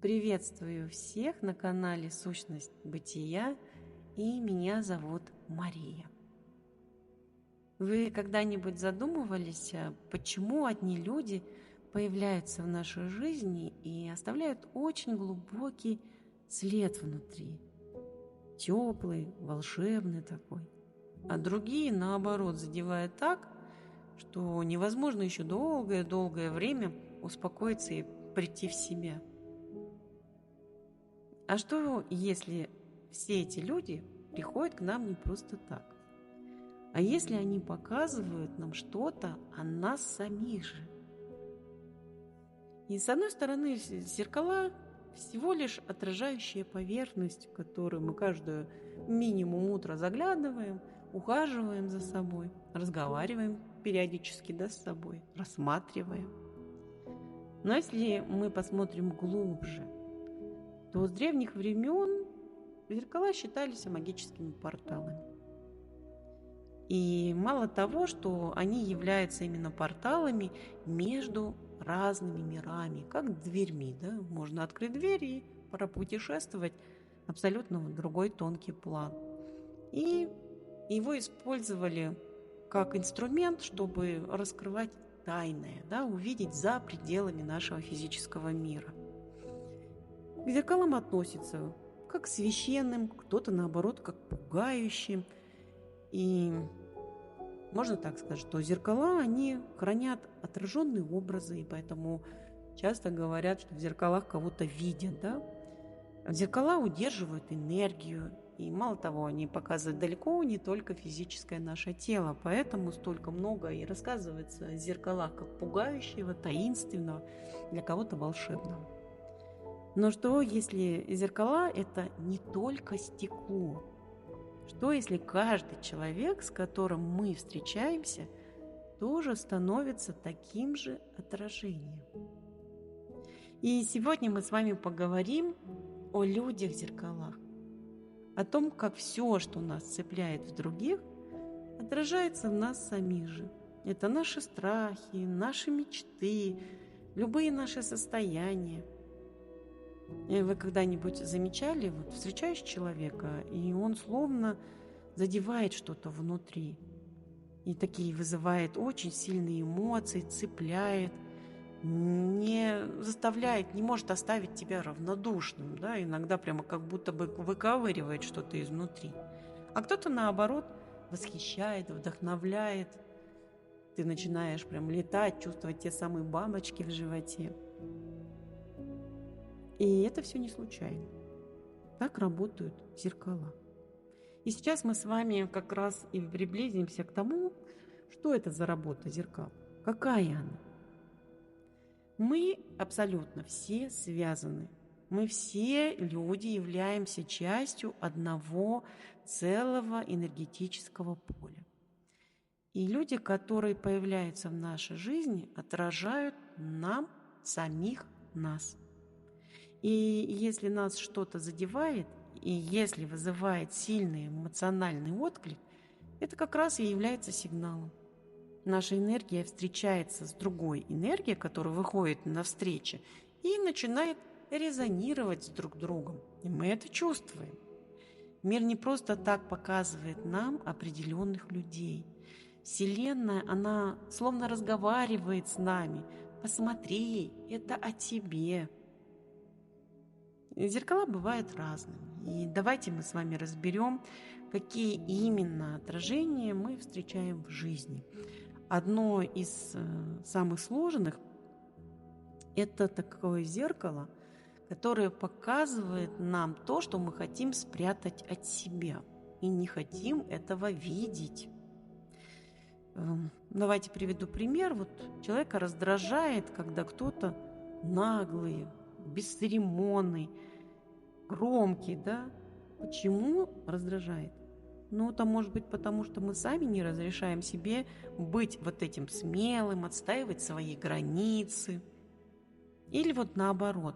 Приветствую всех на канале Сущность Бытия, и меня зовут Мария. Вы когда-нибудь задумывались, почему одни люди появляются в нашей жизни и оставляют очень глубокий след внутри? Теплый, волшебный такой. А другие, наоборот, задевают так, что невозможно еще долгое-долгое время успокоиться и прийти в себя. А что, если все эти люди приходят к нам не просто так? А если они показывают нам что-то о нас самих же? И с одной стороны, зеркала всего лишь отражающая поверхность, в которую мы каждую минимум утро заглядываем, ухаживаем за собой, разговариваем периодически с собой, рассматриваем. Но если мы посмотрим глубже, то с древних времен зеркала считались магическими порталами. И мало того, что они являются именно порталами между разными мирами, как дверьми, да? Можно открыть дверь и пропутешествовать абсолютно в другой тонкий план. И его использовали как инструмент, чтобы раскрывать тайное, да? Увидеть за пределами нашего физического мира. К зеркалам относятся как к священным, кто-то наоборот как к пугающим. И можно так сказать, что зеркала, они хранят отраженные образы, и поэтому часто говорят, что в зеркалах кого-то видят, да? Зеркала удерживают энергию, и мало того, они показывают далеко не только физическое наше тело, поэтому столько много и рассказывается о зеркалах как пугающего, таинственного, для кого-то волшебного. Но что, если зеркала – это не только стекло? Что, если каждый человек, с которым мы встречаемся, тоже становится таким же отражением? И сегодня мы с вами поговорим о людях-зеркалах, о том, как все, что нас цепляет в других, отражается в нас самих же. Это наши страхи, наши мечты, любые наши состояния. И вы когда-нибудь замечали, встречаешь человека, и он словно задевает что-то внутри, и такие вызывает очень сильные эмоции, цепляет, не заставляет, не может оставить тебя равнодушным, да, иногда прямо как будто бы выковыривает что-то изнутри. А кто-то, наоборот, восхищает, вдохновляет. Ты начинаешь прям летать, чувствовать те самые бабочки в животе. И это все не случайно. Так работают зеркала. И сейчас мы с вами как раз и приблизимся к тому, что это за работа зеркал, какая она. Мы абсолютно все связаны. Мы все люди являемся частью одного целого энергетического поля. И люди, которые появляются в нашей жизни, отражают нам самих нас. И если нас что-то задевает, и если вызывает сильный эмоциональный отклик, это как раз и является сигналом. Наша энергия встречается с другой энергией, которая выходит навстречу, и начинает резонировать с друг другом. И мы это чувствуем. Мир не просто так показывает нам определенных людей. Вселенная, она словно разговаривает с нами. Посмотри, это о тебе. Зеркала бывают разными. И давайте мы с вами разберем, какие именно отражения мы встречаем в жизни. Одно из самых сложных – это такое зеркало, которое показывает нам то, что мы хотим спрятать от себя и не хотим этого видеть. Давайте приведу пример. Человека раздражает, когда кто-то наглый, бесцеремонный, громкий, да? Почему раздражает? Это может быть потому, что мы сами не разрешаем себе быть этим смелым, отстаивать свои границы. Или наоборот,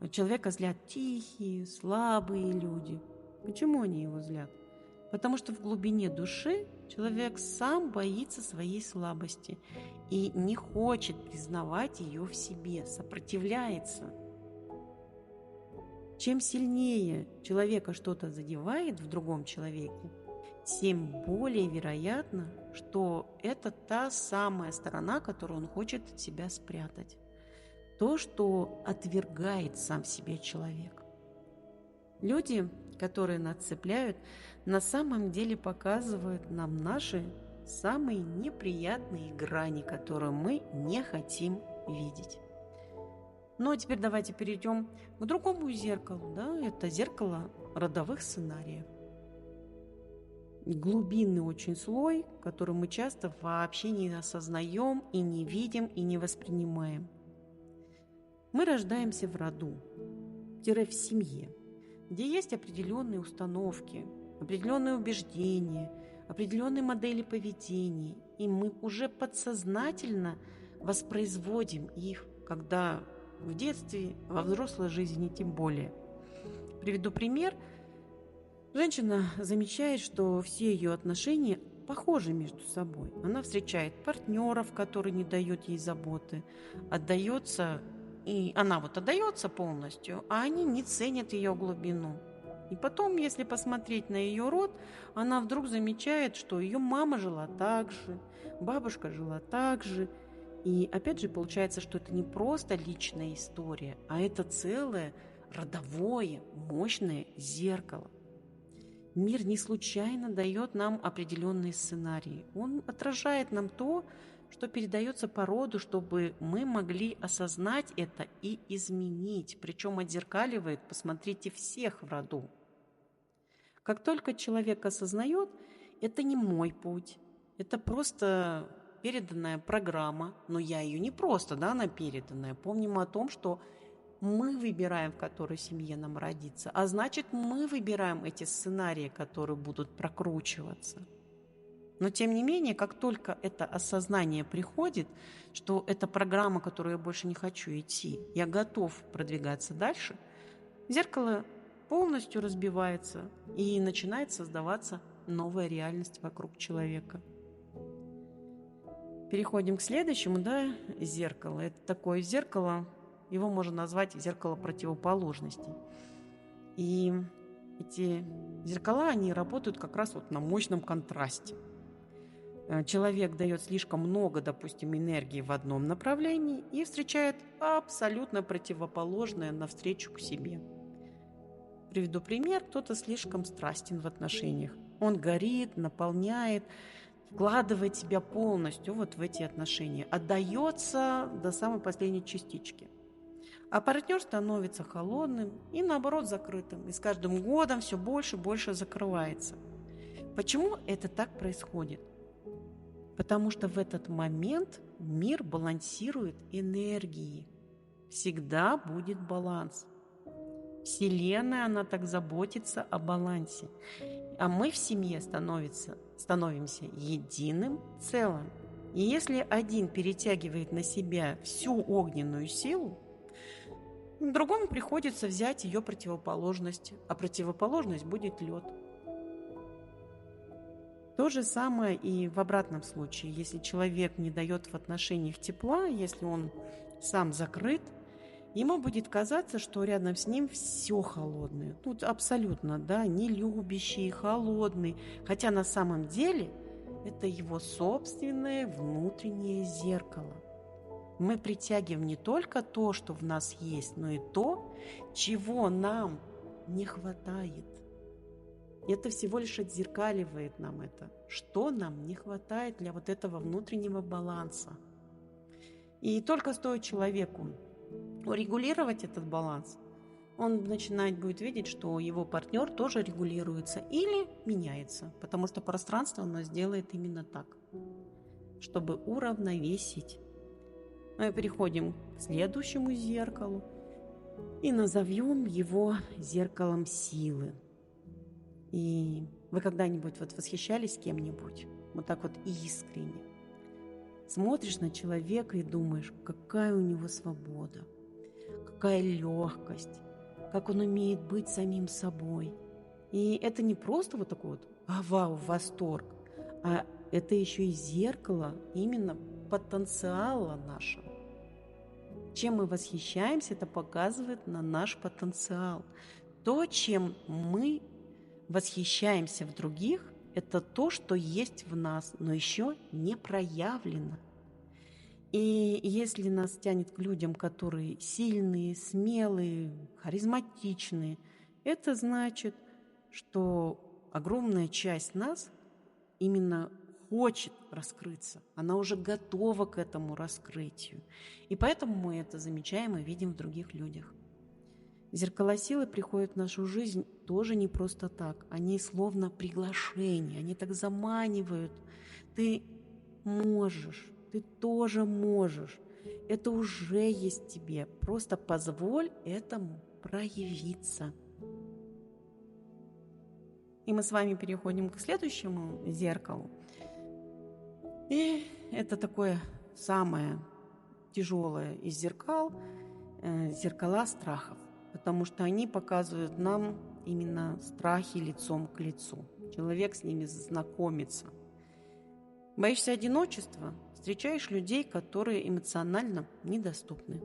человека злят тихие, слабые люди. Почему они его злят? Потому что в глубине души человек сам боится своей слабости и не хочет признавать ее в себе, сопротивляется. Чем сильнее человека что-то задевает в другом человеке, тем более вероятно, что это та самая сторона, которую он хочет от себя спрятать. То, что отвергает сам себя человек. Люди, которые нас цепляют, на самом деле показывают нам наши самые неприятные грани, которые мы не хотим видеть. Ну а теперь давайте перейдем к другому зеркалу. Да? Это зеркало родовых сценариев. Глубинный очень слой, который мы часто вообще не осознаем и не видим и не воспринимаем. Мы рождаемся в роду, в семье, где есть определенные установки, определенные убеждения, определенные модели поведения, и мы уже подсознательно воспроизводим их, когда в детстве, во взрослой жизни тем более. Приведу пример. Женщина замечает, что все ее отношения похожи между собой. Она встречает партнеров, которые не дают ей заботы, отдается, и она отдается полностью, а они не ценят ее глубину. И потом, если посмотреть на ее род, она вдруг замечает, что ее мама жила так же, бабушка жила так же. И опять же получается, что это не просто личная история, а это целое родовое, мощное зеркало. Мир не случайно дает нам определенные сценарии. Он отражает нам то, что передается по роду, чтобы мы могли осознать это и изменить. Причем отзеркаливает, посмотрите, всех в роду. Как только человек осознает, это не мой путь, это просто переданная программа, но я ее не просто, она переданная. Помним о том, что мы выбираем, в которой семье нам родиться, а значит, мы выбираем эти сценарии, которые будут прокручиваться. Но тем не менее, как только это осознание приходит, что это программа, которую я больше не хочу идти, я готов продвигаться дальше, зеркало полностью разбивается и начинает создаваться новая реальность вокруг человека. Переходим к следующему, зеркало. Это такое зеркало, его можно назвать зеркало противоположностей. И эти зеркала, они работают как раз на мощном контрасте. Человек дает слишком много, допустим, энергии в одном направлении и встречает абсолютно противоположное навстречу к себе. Приведу пример. Кто-то слишком страстен в отношениях. Он горит, наполняет, вкладывает себя полностью в эти отношения, отдается до самой последней частички. А партнер становится холодным и, наоборот, закрытым. И с каждым годом все больше и больше закрывается. Почему это так происходит? Потому что в этот момент мир балансирует энергии. Всегда будет баланс. Вселенная, она так заботится о балансе. А мы в семье становимся единым целым. И если один перетягивает на себя всю огненную силу, другому приходится взять ее противоположность, а противоположность будет лед. То же самое и в обратном случае. Если человек не дает в отношениях тепла, если он сам закрыт, ему будет казаться, что рядом с ним все холодное. Тут абсолютно, не любящий, холодный. Хотя на самом деле это его собственное внутреннее зеркало. Мы притягиваем не только то, что в нас есть, но и то, чего нам не хватает. Это всего лишь отзеркаливает нам это, что нам не хватает для этого внутреннего баланса. И только стоит человеку урегулировать этот баланс, он начинает будет видеть, что его партнер тоже регулируется или меняется, потому что пространство оно сделает именно так, чтобы уравновесить. Мы переходим к следующему зеркалу и назовем его зеркалом силы. И вы когда-нибудь восхищались кем-нибудь? Так искренне. Смотришь на человека и думаешь, какая у него свобода, какая легкость, как он умеет быть самим собой. И это не просто такой вау, восторг, а это еще и зеркало именно потенциала нашего. Чем мы восхищаемся, это показывает на наш потенциал. То, чем мы восхищаемся в других, это то, что есть в нас, но еще не проявлено. И если нас тянет к людям, которые сильные, смелые, харизматичные, это значит, что огромная часть нас именно хочет раскрыться. Она уже готова к этому раскрытию. И поэтому мы это замечаем и видим в других людях. Зеркала силы приходят в нашу жизнь тоже не просто так. Они словно приглашение, они так заманивают. Ты можешь, ты тоже можешь. Это уже есть в тебе. Просто позволь этому проявиться. И мы с вами переходим к следующему зеркалу. И это такое самое тяжелое из зеркал, зеркала страхов. Потому что они показывают нам именно страхи лицом к лицу. Человек с ними знакомится. Боишься одиночества? Встречаешь людей, которые эмоционально недоступны.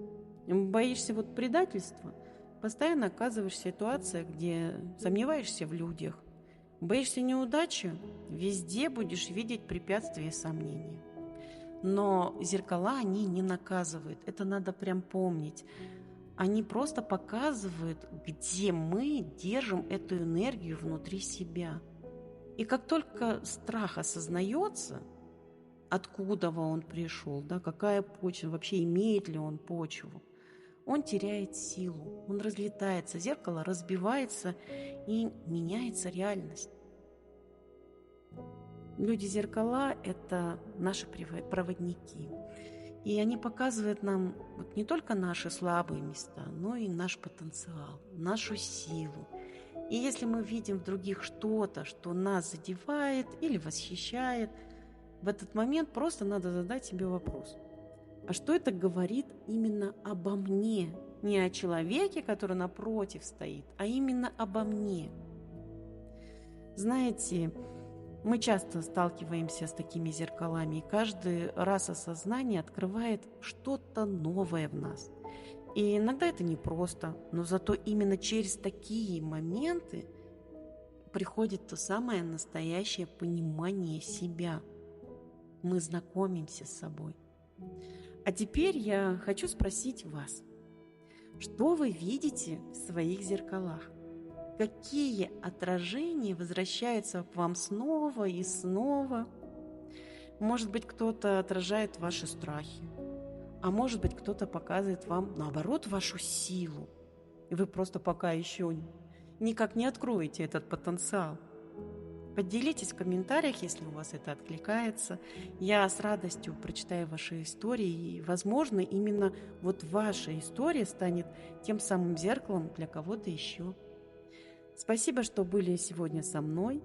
Боишься предательства? Постоянно оказываешься в ситуациях, где сомневаешься в людях. Боишься неудачи? Везде будешь видеть препятствия и сомнения. Но зеркала они не наказывают. Это надо прям помнить. Они просто показывают, где мы держим эту энергию внутри себя. И как только страх осознается, откуда он пришел, какая почва, вообще имеет ли он почву, он теряет силу, он разлетается, зеркало разбивается и меняется реальность. Люди-зеркала – это наши проводники. И они показывают нам не только наши слабые места, но и наш потенциал, нашу силу. И если мы видим в других что-то, что нас задевает или восхищает, в этот момент просто надо задать себе вопрос. А что это говорит именно обо мне? Не о человеке, который напротив стоит, а именно обо мне. Знаете, мы часто сталкиваемся с такими зеркалами, и каждый раз осознание открывает что-то новое в нас. И иногда это непросто, но зато именно через такие моменты приходит то самое настоящее понимание себя. Мы знакомимся с собой. А теперь я хочу спросить вас, что вы видите в своих зеркалах? Какие отражения возвращаются к вам снова и снова? Может быть, кто-то отражает ваши страхи, а может быть, кто-то показывает вам, наоборот, вашу силу. И вы просто пока еще никак не откроете этот потенциал. Поделитесь в комментариях, если у вас это откликается. Я с радостью прочитаю ваши истории, и, возможно, именно ваша история станет тем самым зеркалом для кого-то еще. Спасибо, что были сегодня со мной.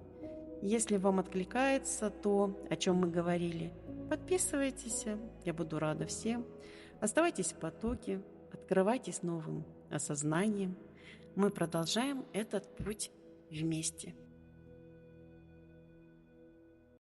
Если вам откликается то, о чем мы говорили, подписывайтесь, я буду рада всем. Оставайтесь в потоке, открывайтесь новым осознанием. Мы продолжаем этот путь вместе.